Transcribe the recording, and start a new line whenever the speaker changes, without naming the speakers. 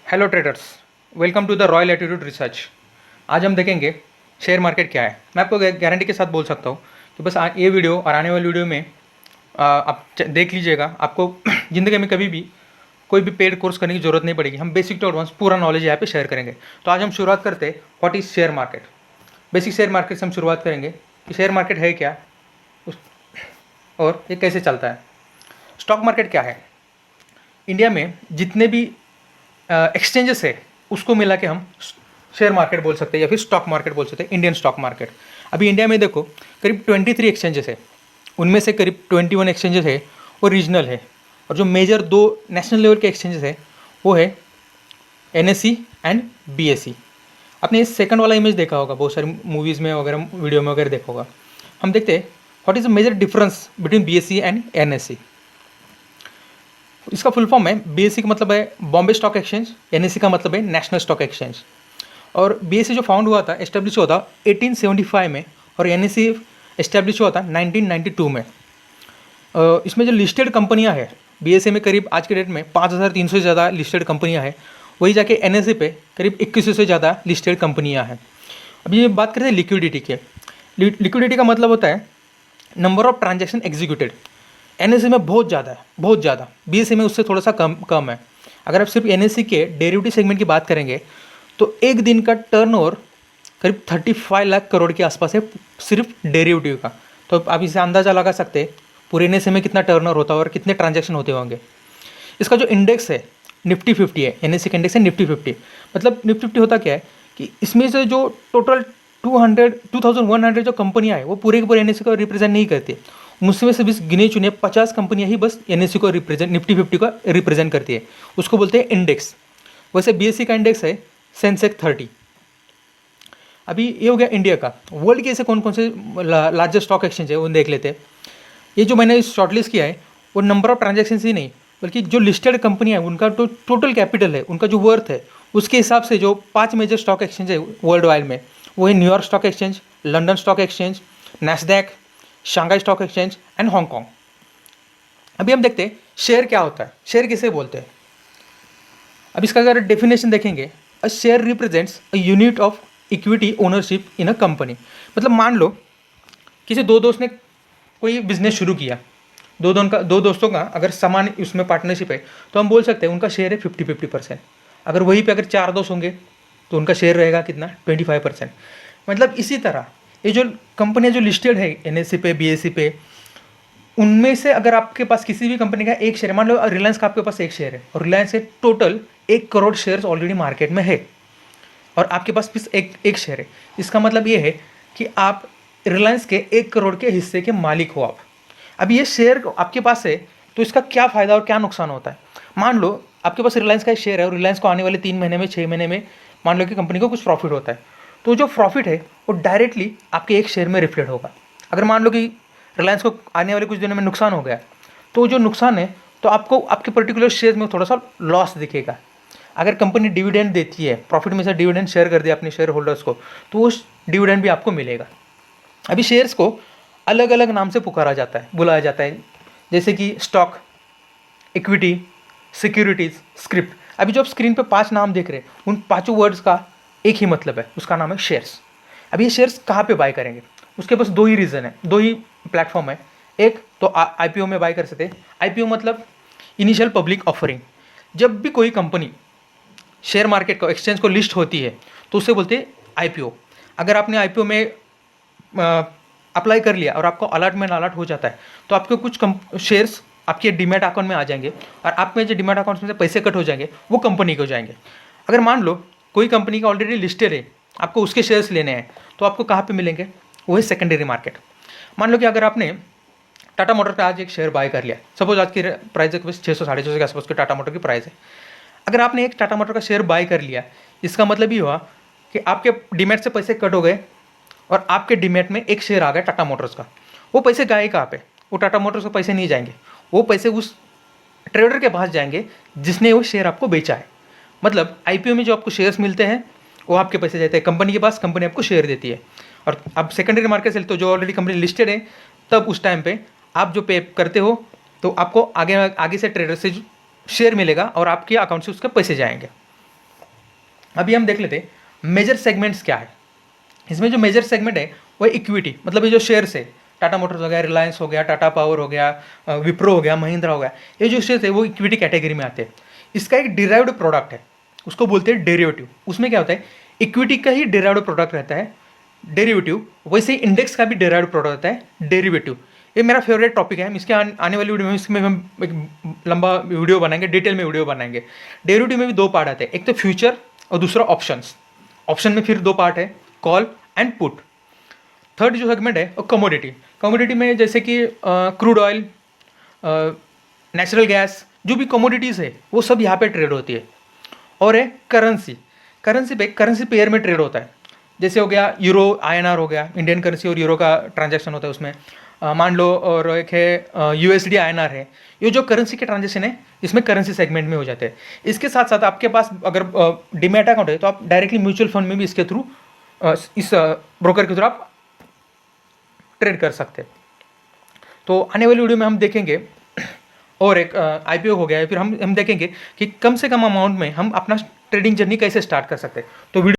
Hello traders, welcome to the royal attitude research. आज हम देखेंगे शेयर मार्केट क्या है। मैं आपको गारंटी के साथ बोल सकता हूँ कि बस ये वीडियो और आने वाली वीडियो में आप देख लीजिएगा। आपको ज़िंदगी में कभी भी कोई भी पेड कोर्स करने की ज़रूरत नहीं पड़ेगी। हम बेसिक टू एडवांस पूरा नॉलेज यहाँ पे शेयर करेंगे। तो आज हम शुरुआत करते हैं what is share market. Basic share market से हम शुरुआत करेंगे कि शेयर मार्केट है क्या उस और ये कैसे चलता है। स्टॉक मार्केट क्या है? इंडिया में जितने भी एक्सचेंजेस है उसको मिला के हम शेयर मार्केट बोल सकते हैं या फिर स्टॉक मार्केट बोल सकते हैं, इंडियन स्टॉक मार्केट। अभी इंडिया में देखो करीब 23 एक्सचेंजेस है, उनमें से करीब 21 एक्सचेंजेस है वो रीजनल है, और जो मेजर 2 नेशनल लेवल के एक्सचेंजेस है वो है NSE एंड BSE। आपने इस सेकंड वाला इमेज देखा होगा, बहुत सारी मूवीज़ में वगैरह वीडियो में वगैरह देखा होगा। हम देखते हैं what is the major difference between BSE and NSE। इसका फुल फॉर्म है, BSE का मतलब है बॉम्बे स्टॉक एक्सचेंज, NSE का मतलब है नेशनल स्टॉक एक्सचेंज। और BSE जो फाउंड हुआ था, एस्टेब्लिश हुआ था 1875 में, और NSE एस्टेब्लिश हुआ था 1992 में। इसमें जो लिस्टेड कंपनियां हैं BSE में करीब आज के डेट में 5300 से ज़्यादा लिस्टेड कंपनियां हैं, वही जाके NSE पे करीब 2100 से ज़्यादा लिस्टेड कंपनियां हैं। अभी ये बात करते हैं लिक्विडिटी के। लिक्विडिटी का मतलब होता है number of transaction executed. NSE में बहुत ज़्यादा है, बहुत ज़्यादा। BSE में उससे थोड़ा सा कम है। अगर आप सिर्फ NSE के डेरिवेटिव सेगमेंट की बात करेंगे तो एक दिन का टर्नओवर करीब 35 लाख करोड़ के आसपास है, सिर्फ डेरिवेटिव का। तो आप इसे अंदाज़ा लगा सकते हैं पूरे NSE में कितना टर्नओवर होता है और कितने ट्रांजैक्शन होते होंगे। इसका जो इंडेक्स है निफ्टी 50 है, NSE का इंडेक्स है निफ्टी 50। मतलब निफ्टी 50 होता क्या है कि इसमें से जो टोटल 2100 जो कंपनियां हैं वो पूरे के पूरे NSE को रिप्रेजेंट नहीं करती। मुझसे से बस गिने चुने 50 कंपनियां ही बस NSE को रिप्रेजेंट, निफ्टी 50 को रिप्रेजेंट करती है। उसको बोलते हैं इंडेक्स। वैसे BSE का इंडेक्स है सेंसेक्स 30। अभी ये हो गया इंडिया का। वर्ल्ड के ऐसे कौन कौन से लार्जेस्ट स्टॉक एक्सचेंज है वो देख लेते हैं। ये जो मैंने शॉर्टलिस्ट किया है वो नंबर ऑफ ट्रांजेक्शन ही नहीं, बल्कि जो लिस्टेड कंपनियां हैं उनका टोटल कैपिटल है, उनका जो वर्थ है, उसके हिसाब से जो 5 मेजर स्टॉक एक्सचेंज है वर्ल्ड वाइड में, वो है New York stock exchange, London stock exchange, Nasdaq, Shanghai stock exchange and Hong Kong. अभी हम देखते हैं शेयर क्या होता है, शेयर किसे बोलते हैं। अब इसका अगर डेफिनेशन देखेंगे, a share represents a unit of equity ownership in a company. मतलब मान लो किसी दो दोस्त ने कोई बिजनेस शुरू किया, दो दोस्तों का अगर समान उसमें पार्टनरशिप है तो हम बोल सकते हैं उनका शेयर है 50-50%। अगर वहीं पे अगर 4 दोस्त होंगे तो उनका शेयर रहेगा कितना, 25%। मतलब इसी तरह ये जो कंपनियां जो लिस्टेड है NSE पे, BSE पे, उनमें से अगर आपके पास किसी भी कंपनी का एक शेयर, मान लो रिलायंस का आपके पास एक शेयर है और रिलायंस के total 1 crore shares already market में है और आपके पास भी एक शेयर है, इसका मतलब ये है कि आप रिलायंस के 1 करोड़ के हिस्से के मालिक हो आप। अब ये शेयर आपके पास है तो इसका क्या फ़ायदा और क्या नुकसान होता है। मान लो आपके पास रिलायंस का एक शेयर है और रिलायंस को आने वाले 3 महीने में, 6 महीने में मान लो कि कंपनी को कुछ प्रॉफिट होता है, तो जो प्रॉफिट है वो डायरेक्टली आपके एक शेयर में रिफ्लेक्ट होगा। अगर मान लो कि रिलायंस को आने वाले कुछ दिनों में नुकसान हो गया तो जो नुकसान है तो आपको आपके पर्टिकुलर शेयर में थोड़ा सा लॉस दिखेगा। अगर कंपनी डिविडेंड देती है, प्रॉफिट में से डिविडेंड शेयर कर दिया अपने शेयर होल्डर्स को, तो उस डिविडेंड भी आपको मिलेगा। अभी शेयर्स को अलग अलग नाम से पुकारा जाता है, बुलाया जाता है, जैसे कि स्टॉक, इक्विटी, सिक्योरिटीज़, स्क्रिप्ट। अभी जो आप स्क्रीन पे 5 नाम देख रहे हैं उन 5 वर्ड्स का एक ही मतलब है, उसका नाम है शेयर्स। अब ये शेयर्स कहाँ पे बाय करेंगे, उसके पास 2 ही रीज़न है, 2 ही प्लेटफॉर्म है। एक तो IPO में बाय कर सकते हैं। IPO मतलब इनिशियल पब्लिक ऑफरिंग। जब भी कोई कंपनी शेयर मार्केट को, एक्सचेंज को लिस्ट होती है तो उसे बोलते हैं IPO। अगर आपने IPO में अप्लाई कर लिया और आपको अलॉटमेंट अलॉट हो जाता है तो आपके कुछ शेयर्स आपके डीमैट अकाउंट में आ जाएंगे और आप में जो डीमैट अकाउंट में से पैसे कट हो जाएंगे वो कंपनी को जाएंगे। अगर मान लो कोई कंपनी का ऑलरेडी लिस्टेड है, आपको उसके शेयर्स लेने हैं तो आपको कहाँ पे मिलेंगे, वो है सेकेंडरी मार्केट। मान लो कि अगर आपने टाटा मोटर पे आज एक शेयर बाय कर लिया, सपोज आज की प्राइस है 600-650 के आसपास की टाटा मोटर की प्राइस है। अगर आपने एक टाटा मोटर का शेयर बाय कर लिया, इसका मतलब ये हुआ कि आपके डीमैट से पैसे कट हो गए और आपके डीमैट में एक शेयर आ गया टाटा मोटर्स का। वो पैसे गए कहाँ पे, वो टाटा मोटर्स को पैसे नहीं जाएंगे, वो पैसे उस ट्रेडर के पास जाएंगे जिसने वो शेयर आपको बेचा है। मतलब IPO में जो आपको शेयर्स मिलते हैं वो आपके पैसे जाते हैं कंपनी के पास, कंपनी आपको शेयर देती है। और अब सेकेंडरी मार्केट से तो जो ऑलरेडी कंपनी लिस्टेड है, तब उस टाइम पे आप जो पे करते हो तो आपको आगे से ट्रेडर से शेयर मिलेगा और आपके अकाउंट से उसके पैसे जाएंगे। अभी हम देख लेते हैं मेजर सेगमेंट्स क्या है। इसमें जो मेजर सेगमेंट है वो इक्विटी, मतलब ये जो शेयर्स है, टाटा मोटर्स हो गया, रिलायंस हो गया, टाटा पावर हो गया, विप्रो हो गया, महिंद्रा हो गया, ये जो शेयर्स है वो इक्विटी कैटेगरी में आते हैं। इसका एक डिराइव्ड प्रोडक्ट है, उसको बोलते हैं डेरिवेटिव। उसमें क्या होता है, इक्विटी का ही डिराइव्ड प्रोडक्ट रहता है डेरिवेटिव, वैसे ही इंडेक्स का भी डिराइव्ड प्रोडक्ट रहता है डेरिवेटिव। ये मेरा फेवरेट टॉपिक है, हम इसके आने वाली वीडियो में इसमें हम एक लंबा वीडियो बनाएंगे, डिटेल में वीडियो बनाएंगे। डेरिवेटिव में भी दो पार्ट आते हैं, एक तो फ्यूचर और दूसरा ऑप्शंस। ऑप्शन में फिर दो पार्ट है, कॉल एंड पुट। थर्ड जो सेगमेंट है वो कमोडिटी। कमोडिटी में जैसे कि क्रूड ऑयल, नेचुरल गैस, जो भी कमोडिटीज़ है वो सब यहाँ पे ट्रेड होती है। और है करेंसी। करेंसी पेयर में ट्रेड होता है, जैसे हो गया यूरो आईएनआर हो गया, इंडियन करेंसी और यूरो का ट्रांजैक्शन होता है उसमें। मान लो, और एक है यूएसडी आईएनआर है। ये जो करेंसी के ट्रांजैक्शन है इसमें करेंसी सेगमेंट में हो जाते हैं। इसके साथ साथ आपके पास अगर डीमैट अकाउंट है तो आप डायरेक्टली म्यूचुअल फंड में भी इसके थ्रू, इस ब्रोकर के थ्रू आप ट्रेड कर सकते हैं। तो आने वाली वीडियो में हम देखेंगे, और एक आईपीओ हो गया है, फिर हम देखेंगे कि कम से कम अमाउंट में हम अपना ट्रेडिंग जर्नी कैसे स्टार्ट कर सकते हैं। तो वीडियो